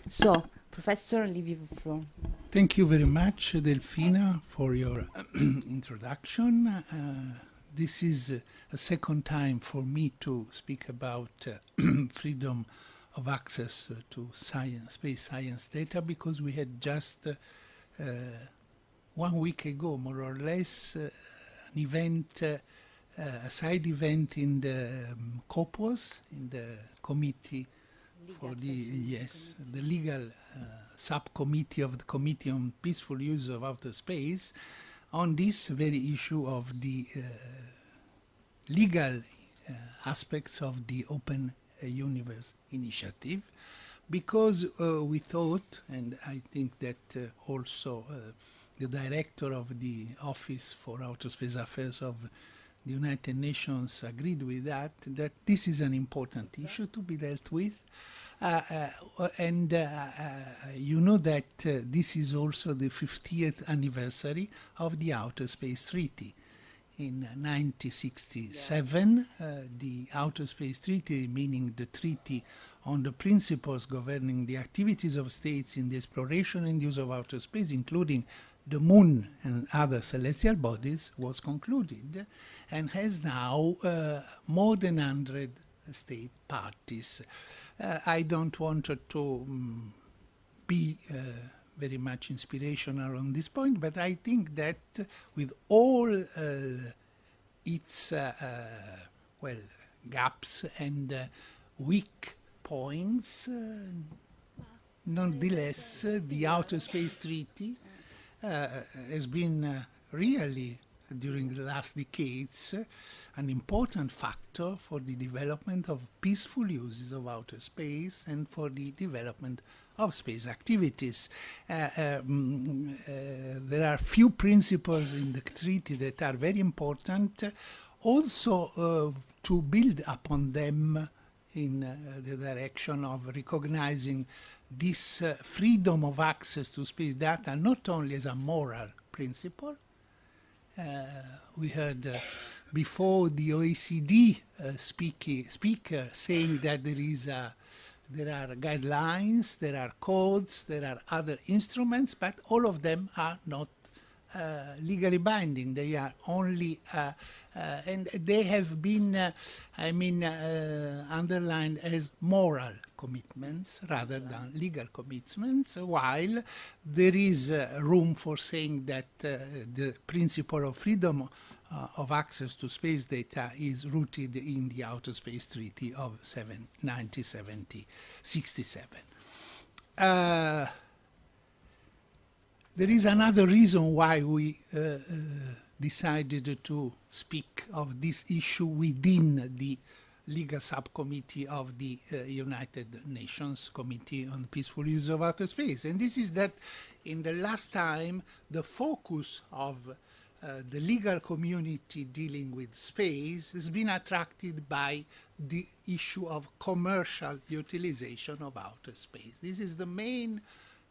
So, Professor, I leave you the floor. Thank you very much, Delfina, for your introduction. This is a second time for me to speak about freedom of access to science, space science data, because we had just 1 week ago, more or less, an event, a side event in the COPOS, in the committee for the, yes, the legal subcommittee of the Committee on Peaceful Use of Outer Space, on this very issue of the legal aspects of the Open Universe initiative, because we thought, and I think that also the director of the Office for Outer Space Affairs of the United Nations agreed with that this is an important issue to be dealt with. And you know that this is also the 50th anniversary of the Outer Space Treaty. In 1967, the Outer Space Treaty, meaning the Treaty on the Principles Governing the Activities of States in the Exploration and Use of Outer Space, including the Moon and other celestial bodies, was concluded and has now more than 100 state parties. I don't want to be very much inspirational on this point, but I think that with all its well, gaps and weak points, nonetheless, the Outer Space Treaty has been really, during the last decades, an important factor for the development of peaceful uses of outer space and for the development of space activities. There are few principles in the treaty that are very important, also to build upon them in the direction of recognizing this freedom of access to space data not only as a moral principle. We heard before the OECD speaker saying that there are guidelines, there are codes, there are other instruments, but all of them are not legally binding. They are only, and they have been, underlined as moral commitments rather than legal commitments, while there is room for saying that the principle of freedom of access to space data is rooted in the Outer Space Treaty of 1967. There is another reason why we decided to speak of this issue within the legal subcommittee of the United Nations Committee on Peaceful Use of Outer Space. And this is that in the last time, the focus of the legal community dealing with space has been attracted by the issue of commercial utilization of outer space. This is the main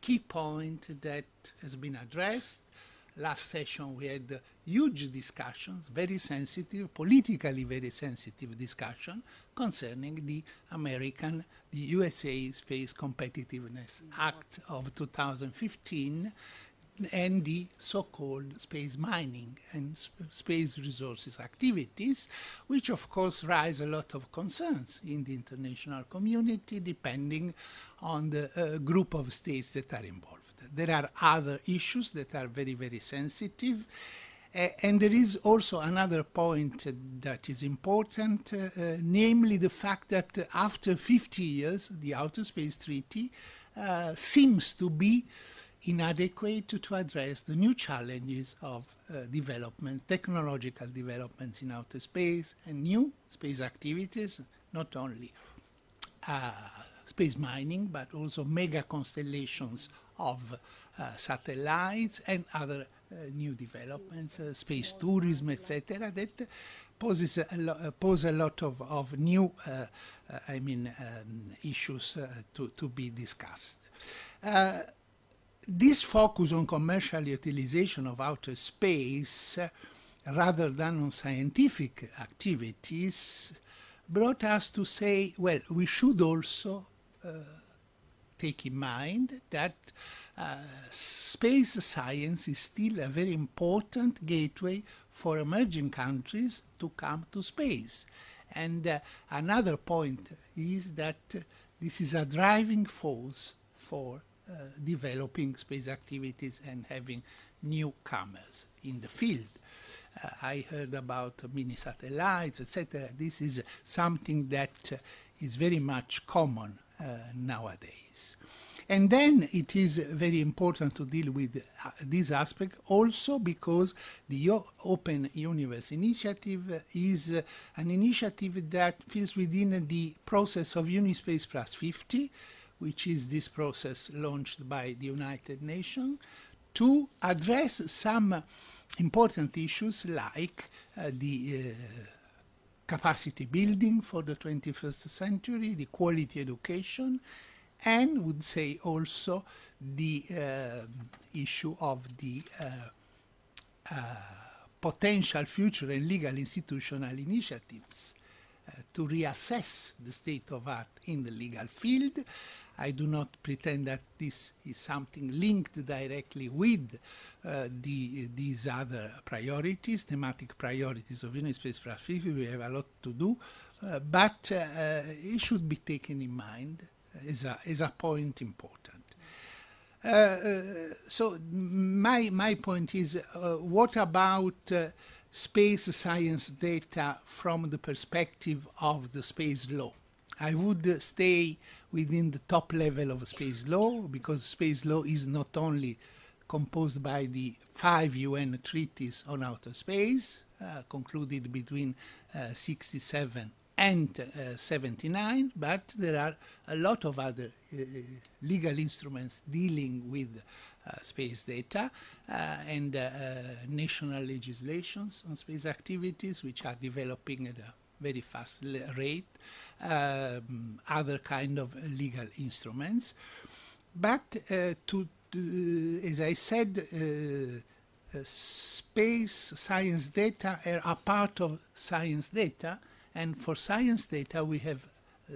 key point that has been addressed. Last session we had huge discussions, very sensitive, politically very sensitive discussion concerning the USA Space Competitiveness Act of 2015 and the so-called space mining and space resources activities, which of course raise a lot of concerns in the international community depending on the group of states that are involved. There are other issues that are very, very sensitive. And there is also another point that is important, namely the fact that after 50 years, the Outer Space Treaty seems to be inadequate to address the new challenges of development, technological developments in outer space and new space activities, not only space mining, but also mega constellations of satellites and other new developments, space tourism, etc., that pose a lot of new issues to be discussed. This focus on commercial utilization of outer space rather than on scientific activities brought us to say, well, we should also take in mind that space science is still a very important gateway for emerging countries to come to space. And another point is that this is a driving force for developing space activities and having newcomers in the field. I heard about mini satellites, etc. This is something that is very much common nowadays. And then it is very important to deal with this aspect also because the Open Universe Initiative is an initiative that falls within the process of Unispace Plus 50, which is this process launched by the United Nations, to address some important issues like the capacity building for the 21st century, the quality education, and would say also the issue of the potential future and legal institutional initiatives to reassess the state of art in the legal field. I do not pretend that this is something linked directly with these other priorities, thematic priorities of Unispace Plus 50. We have a lot to do, but it should be taken in mind is a point important. So my point is, what about space science data from the perspective of the space law? I would stay within the top level of space law, because space law is not only composed by the 5 UN treaties on outer space, concluded between 67 and 79, but there are a lot of other legal instruments dealing with space data and national legislations on space activities, which are developing at a very fast rate, other kind of legal instruments. But as I said, space science data are a part of science data, and for science data we have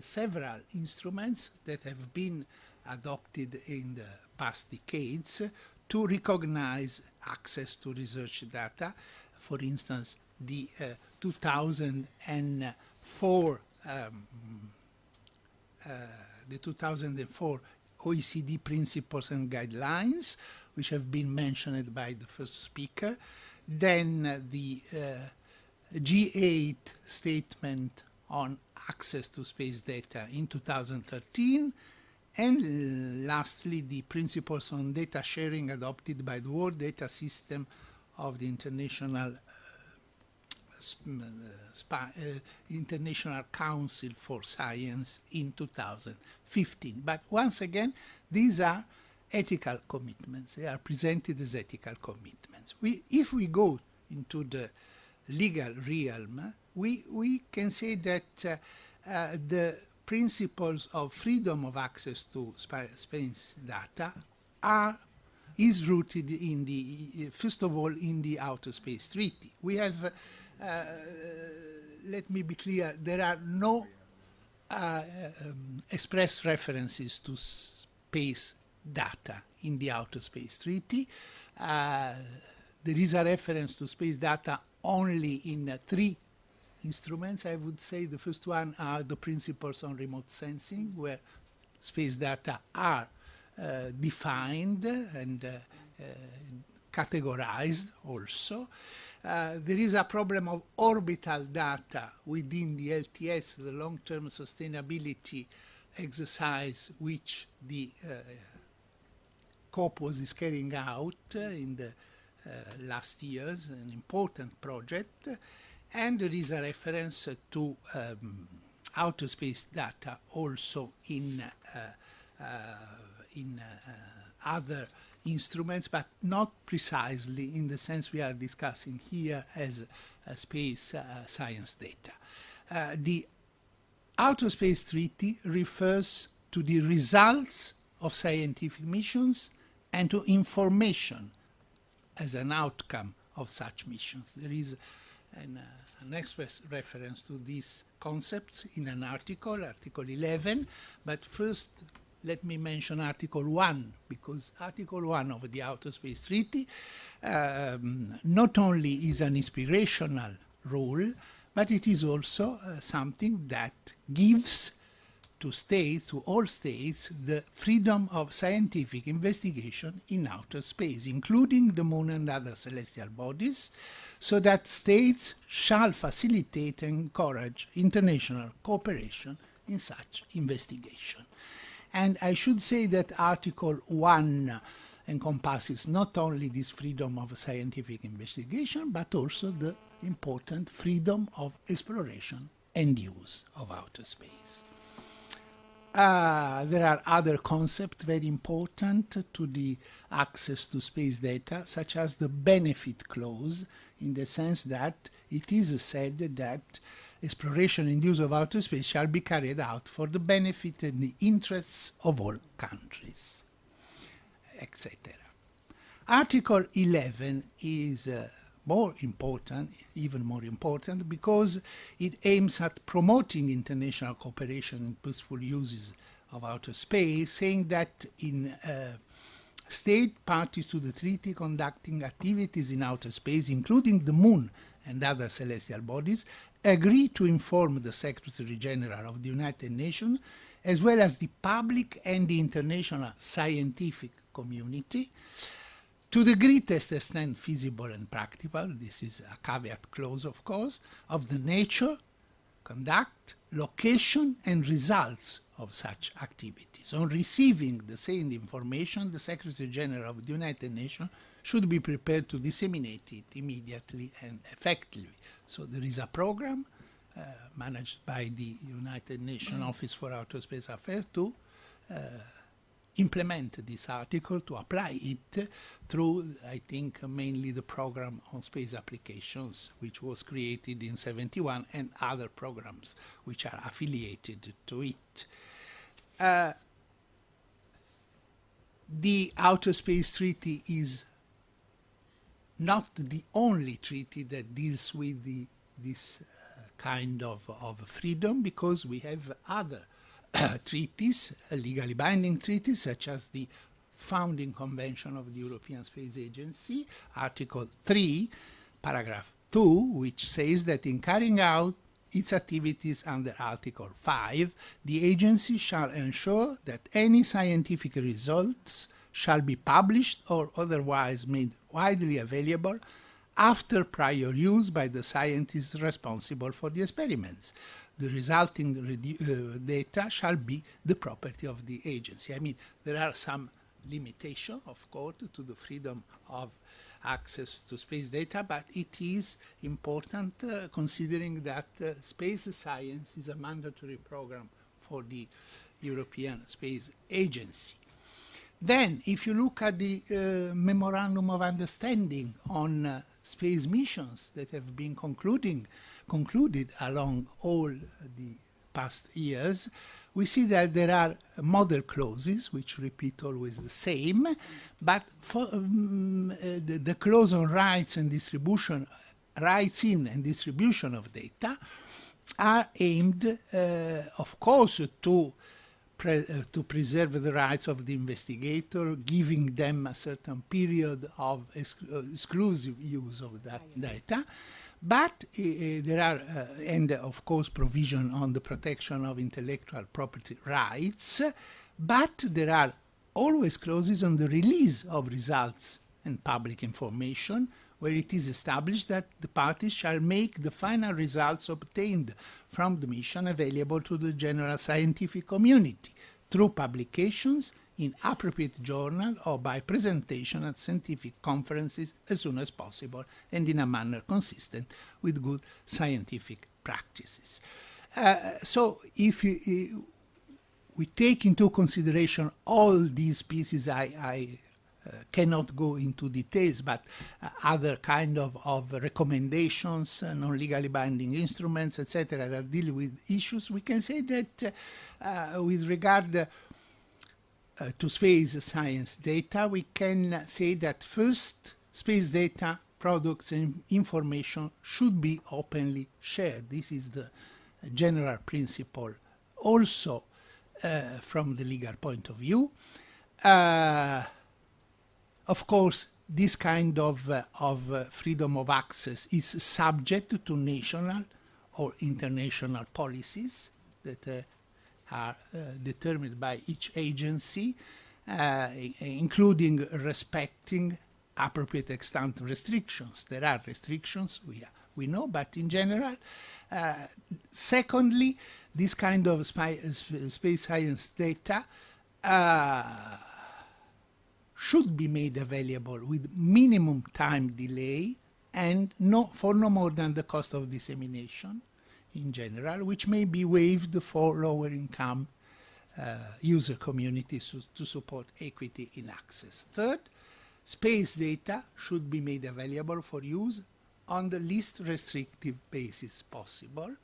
several instruments that have been adopted in the past decades to recognize access to research data. For instance, the 2004 OECD principles and guidelines, which have been mentioned by the first speaker, then the G8 statement on access to space data in 2013, and lastly the principles on data sharing adopted by the World Data System of the International Council for Science in 2015. But once again, these are ethical commitments. They are presented as ethical commitments. If we go into the legal realm, we can say that the principles of freedom of access to space data is rooted in the, first of all, in the Outer Space Treaty. We have, let me be clear, there are no express references to space data in the Outer Space Treaty. There is a reference to space data only in 3 instruments, I would say. The first one are the principles on remote sensing, where space data are defined and categorized also. There is a problem of orbital data within the LTS, the long-term sustainability exercise, which the COPOS is carrying out in the last years, an important project. And there is a reference to outer space data also in other instruments, but not precisely in the sense we are discussing here as space science data. The Outer Space Treaty refers to the results of scientific missions and to information as an outcome of such missions. There is an express reference to these concepts in an article, Article 11, but first let me mention Article 1, because Article 1 of the Outer Space Treaty not only is an inspirational rule, but it is also something that gives to states, to all states, the freedom of scientific investigation in outer space, including the moon and other celestial bodies, so that states shall facilitate and encourage international cooperation in such investigation. And I should say that Article 1 encompasses not only this freedom of scientific investigation, but also the important freedom of exploration and use of outer space. There are other concepts very important to the access to space data, such as the benefit clause, in the sense that it is said that exploration and use of outer space shall be carried out for the benefit and the interests of all countries, etc. Article 11 is more important, even more important, because it aims at promoting international cooperation in peaceful uses of outer space, saying that in state parties to the treaty conducting activities in outer space, including the moon and other celestial bodies, agree to inform the Secretary General of the United Nations, as well as the public and the international scientific community, to the greatest extent feasible and practical, this is a caveat clause of course, of the nature, conduct, location and results of such activities. On receiving the same information, the Secretary General of the United Nations should be prepared to disseminate it immediately and effectively. So there is a program managed by the United Nations Office for Outer Space Affairs to implement this article, to apply it through, I think, mainly the program on space applications, which was created in '71, and other programs which are affiliated to it. The Outer Space Treaty is not the only treaty that deals with this kind of freedom, because we have other treaties, legally binding treaties, such as the Founding Convention of the European Space Agency, Article 3, Paragraph 2, which says that in carrying out its activities under Article 5, the agency shall ensure that any scientific results shall be published or otherwise made widely available after prior use by the scientists responsible for the experiments. The resulting data shall be the property of the agency. I mean, there are some limitations, of course, to the freedom of access to space data, but it is important considering that space science is a mandatory program for the European Space Agency. Then, if you look at the Memorandum of Understanding on space missions that have been concluded along all the past years, we see that there are model clauses which repeat always the same, but for the clause on rights and distribution, rights in and distribution of data are aimed, of course, to preserve the rights of the investigator, giving them a certain period of exclusive use of that data. But there are, and of course, provision on the protection of intellectual property rights, but there are always clauses on the release of results and public information, where it is established that the parties shall make the final results obtained from the mission available to the general scientific community through publications in appropriate journal or by presentation at scientific conferences as soon as possible and in a manner consistent with good scientific practices. So if we take into consideration all these pieces, I cannot go into details, but other kind of recommendations, non-legally binding instruments, etc., that deal with issues, we can say that with regard to space science data, we can say that first, space data, products and information should be openly shared. This is the general principle. Also, from the legal point of view. Uh, of course, this kind of freedom of access is subject to national or international policies that are determined by each agency, including respecting appropriate extent restrictions. There are restrictions, we know, but in general. Secondly, this kind of space science data should be made available with minimum time delay and for no more than the cost of dissemination in general, which may be waived for lower income user communities to support equity in access. Third, space data should be made available for use on the least restrictive basis possible.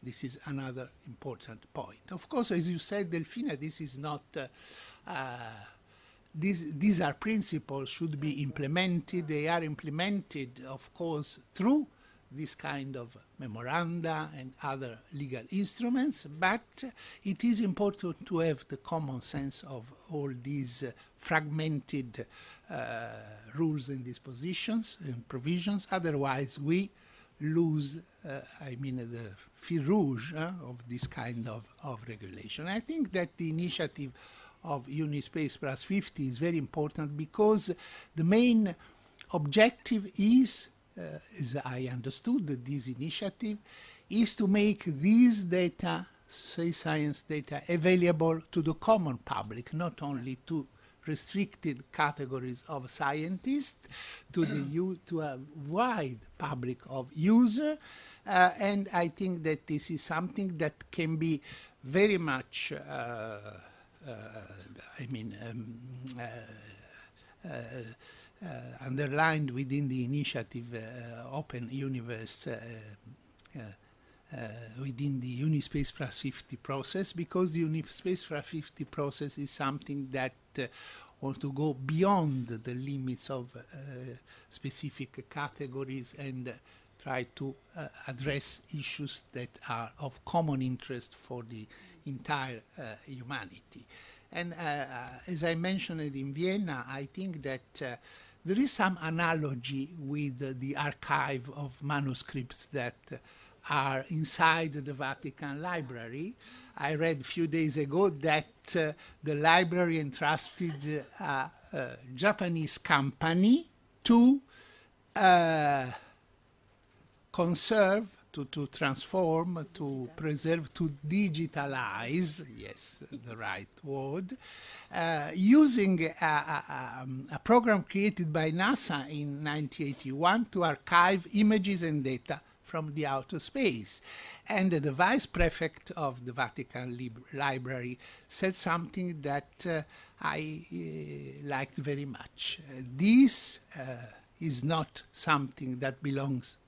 This is another important point. Of course, as you said, Delfina, this is not these are principles should be implemented. They are implemented, of course, through this kind of memoranda and other legal instruments, but it is important to have the common sense of all these fragmented rules and dispositions and provisions. Otherwise, we lose, the fil rouge of this kind of regulation. I think that the initiative of Unispace Plus 50 is very important because the main objective is, as I understood this initiative, is to make these data, say science data, available to the common public, not only to restricted categories of scientists, to a wide public of user, and I think that this is something that can be very much underlined within the initiative Open Universe within the Unispace Plus 50 process, because the Unispace Plus 50 process is something that wants to go beyond the limits of specific categories and try to address issues that are of common interest for the entire humanity. And as I mentioned in Vienna, I think that there is some analogy with the archive of manuscripts that are inside the Vatican Library. I read a few days ago that the library entrusted a Japanese company to conserve, to transform, to preserve, to digitalize, yes, the right word, using a program created by NASA in 1981 to archive images and data from the outer space. And the vice prefect of the Vatican Library said something that I liked very much. This is not something that belongs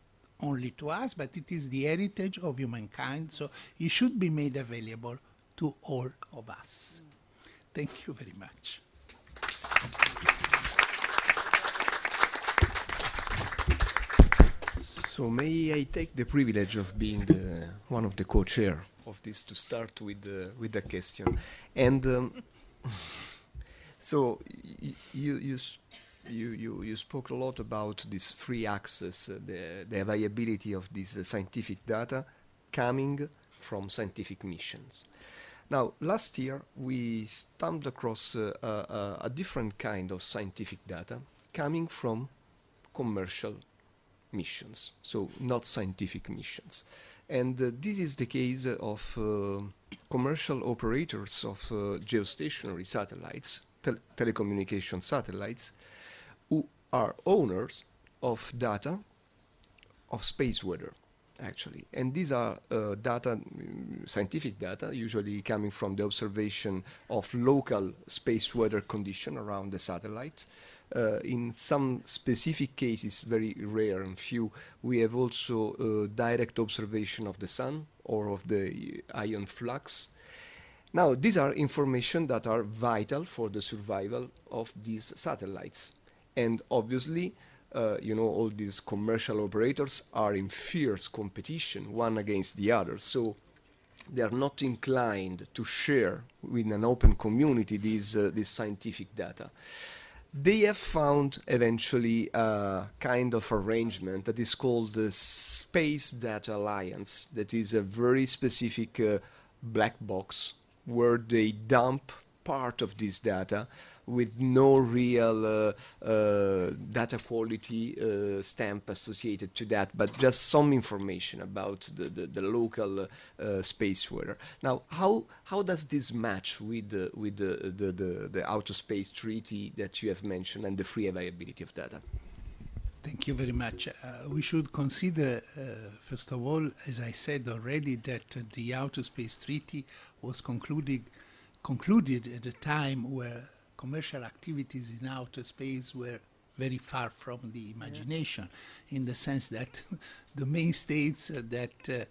only to us, but it is the heritage of humankind, so it should be made available to all of us. Thank you very much. So may I take the privilege of being one of the co-chair of this to start with the question. And so you spoke a lot about this free access, the availability of this scientific data coming from scientific missions. Now, last year we stumbled across a different kind of scientific data coming from commercial missions, so not scientific missions. And this is the case of commercial operators of geostationary satellites, telecommunication satellites, who are owners of data of space weather, actually. And these are data, scientific data, usually coming from the observation of local space weather condition around the satellites. In some specific cases, very rare and few, we have also direct observation of the sun or of the ion flux. Now, these are information that are vital for the survival of these satellites. And obviously, all these commercial operators are in fierce competition, one against the other. So they are not inclined to share with an open community this scientific data. They have found eventually a kind of arrangement that is called the Space Data Alliance, that is a very specific black box where they dump part of this data with no real data quality stamp associated to that, but just some information about the local space weather. Now, how does this match with the Outer Space Treaty that you have mentioned and the free availability of data? Thank you very much. We should consider, first of all, as I said already, that the Outer Space Treaty was concluded at a time where commercial activities in outer space were very far from the imagination, in the sense that the main states that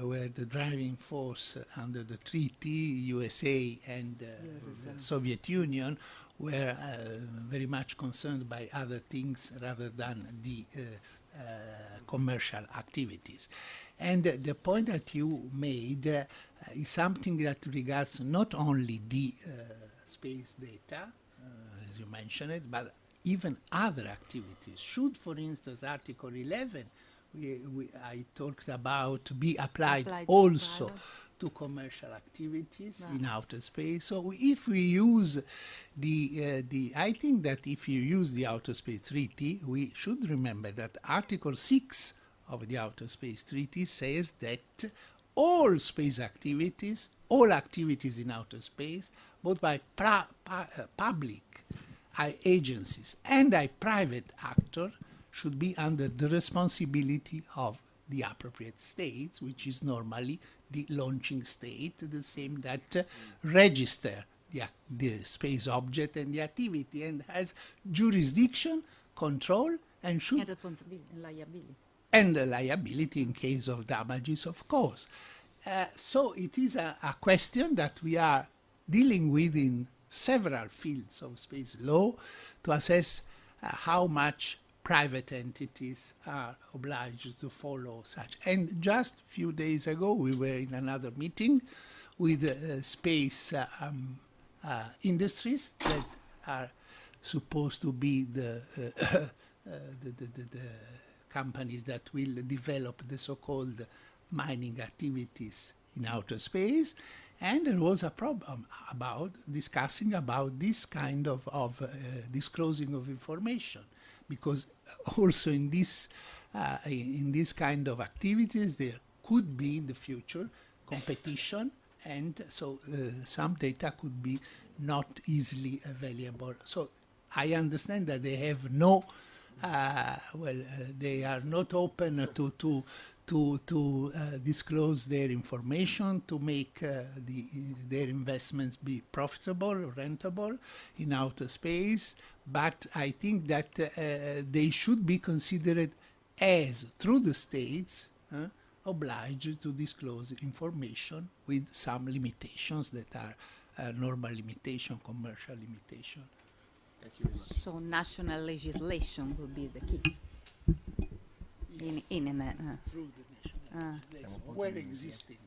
were the driving force under the treaty, USA and the Soviet Union, were very much concerned by other things rather than the commercial activities. And the point that you made is something that regards not only the space data, as you mentioned it, but even other activities. Should, for instance, Article 11, I talked about, be applied also to commercial activities in outer space. So if we use I think that if you use the Outer Space Treaty, we should remember that Article 6 of the Outer Space Treaty says that all space activities, all activities in outer space, both by public agencies and by private actors, should be under the responsibility of the appropriate states, which is normally the launching state, the same that register the space object and the activity, and has jurisdiction, control, and should... And responsibility and liability. And liability in case of damages, of course. So it is a question that we are dealing with in several fields of space law to assess how much private entities are obliged to follow such. And just a few days ago, we were in another meeting with space industries that are supposed to be the companies that will develop the so-called mining activities in outer space. And there was a problem about discussing about this kind of disclosing of information, because also in this kind of activities there could be in the future competition, and so some data could be not easily available. So I understand that they have no, they are not open to disclose their information, to make their investments be profitable, rentable in outer space. But I think that they should be considered as, through the states, obliged to disclose information with some limitations that are normal limitation, commercial limitation. Thank you very much. So national legislation will be the key. Yes. Through the national legislation, when existing.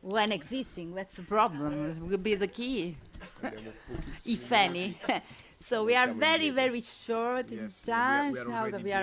When existing, that's the problem. Will be the key, if any. So we are very, very short in time. we are Now that already we are